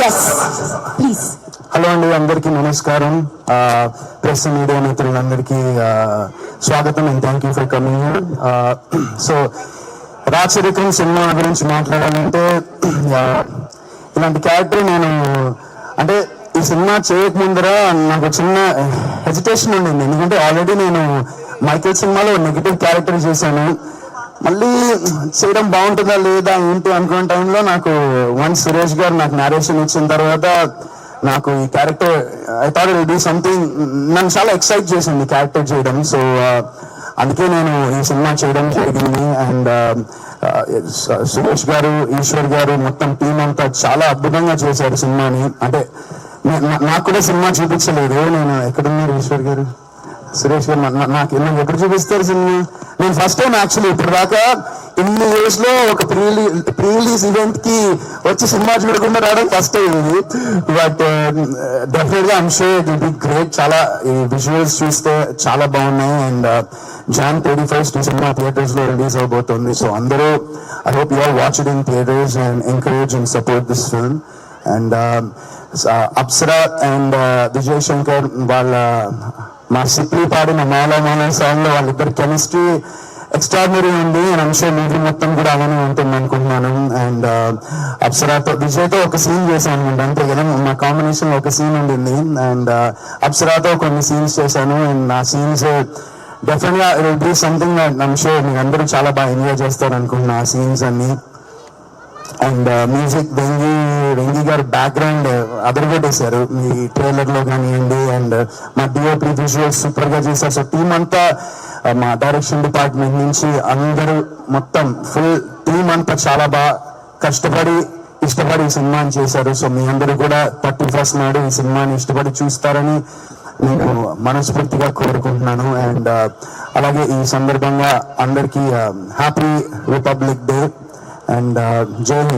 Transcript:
Yes please. Hello అండి, అందరికీ నమస్కారం. ప్రెస్ మీడియా మిత్రులందరికీ స్వాగతం and thank you for coming here. So రాచరికం సినిమా గురించి మాట్లాడాలంటే ఇలాంటి క్యారెక్టర్ నేను అంటే ఈ సినిమా చేయకముందర నాకు చిన్న హెజిటేషన్ ఉండింది. ఎందుకంటే ఆల్రెడీ నేను మైకేల్ సినిమాలో నెగిటివ్ క్యారెక్టర్ చేశాను. మళ్ళీ చేయడం బాగుంటుందా లేదా ఏంటి అనుకున్న టైంలో నాకు సురేష్ గారు నాకు నేరేషన్ ఇచ్చిన తర్వాత నాకు ఈ character I thought it be something, నన్ను చాలా ఎక్సైట్ చేసింది క్యారెక్టర్ చేయడం. సో అందుకే నేను ఈ సినిమా చేయడం జరిగింది. అండ్ సురేష్ గారు, ఈశ్వర్ గారు, మొత్తం టీం అంతా చాలా అద్భుతంగా చేశారు సినిమాని. అంటే నాకు కూడా సినిమా చూపించలేదు. నేను ఎక్కడున్నారు ఈశ్వర్ గారు, సురేష్ గారు, నాకు ఎప్పుడు చూపిస్తారు సినిమా? నేను ఫస్ట్ టైం యాక్చువల్లీ ఇప్పుడు దాకా ఇన్ని ఇయర్స్ లో ఒక ప్రీ రిలీజ్ ఈవెంట్ కి వచ్చి సినిమా చూడకుండా రావడం ఫస్ట్ టైం ఇది. బట్ డెఫినెట్ గా I'm sure it will be great. చాలా ఈ విజువల్స్ చూస్తే చాలా బాగున్నాయి. అండ్ Jan 31st ఈ సినిమా థియేటర్స్ లో రిలీజ్ అవబోతుంది. సో అందరూ I hope you all watch it in theatres and encourage and support this film. And Apsara and Vijay Shankar వాళ్ళ మా సిప్లీ పాడిన మాల సాంగ్ లో వాళ్ళిద్దరు కెమిస్ట్రీ ఎక్స్ట్రాడినరీ ఉంది. అండ్ అంశ మూవీ మొత్తం కూడా అలానే ఉంటుంది అనుకుంటున్నాను. అండ్ అప్సరాతో విజయ్తో ఒక సీన్ చేశాను అనమాట, అంతే కదా. మా కాంబినేషన్ లో ఒక సీన్ ఉండింది. అండ్ అప్సరాతో కొన్ని సీన్స్ చేశాను. అండ్ ఆ సీన్స్ డెఫినెట్ గా it will be something I'm sure మీకు అందరూ చాలా బాగా ఎంజాయ్ చేస్తారు అనుకుంటున్నా ఆ సీన్స్ అన్ని. అండ్ మ్యూజిక్ వెంగి గారు బ్యాక్గ్రౌండ్ అదరగొట్టేశారు మీ ట్రైలర్ లో కానివ్వండి. అండ్ మా డిఓపి విజువల్స్ సూపర్ గా చేశారు. సో టీం అంతా మా డైరెక్షన్ డిపార్ట్మెంట్ నుంచి అందరూ మొత్తం ఫుల్ టీం అంతా చాలా బాగా కష్టపడి ఇష్టపడి ఈ సినిమాని చేశారు. సో మీ అందరూ కూడా 31st నాడు ఈ సినిమాని ఇష్టపడి చూస్తారని నేను మనస్ఫూర్తిగా కోరుకుంటున్నాను. అండ్ అలాగే ఈ సందర్భంగా అందరికీ హ్యాపీ రిపబ్లిక్ డే అండ్ జై హింద్.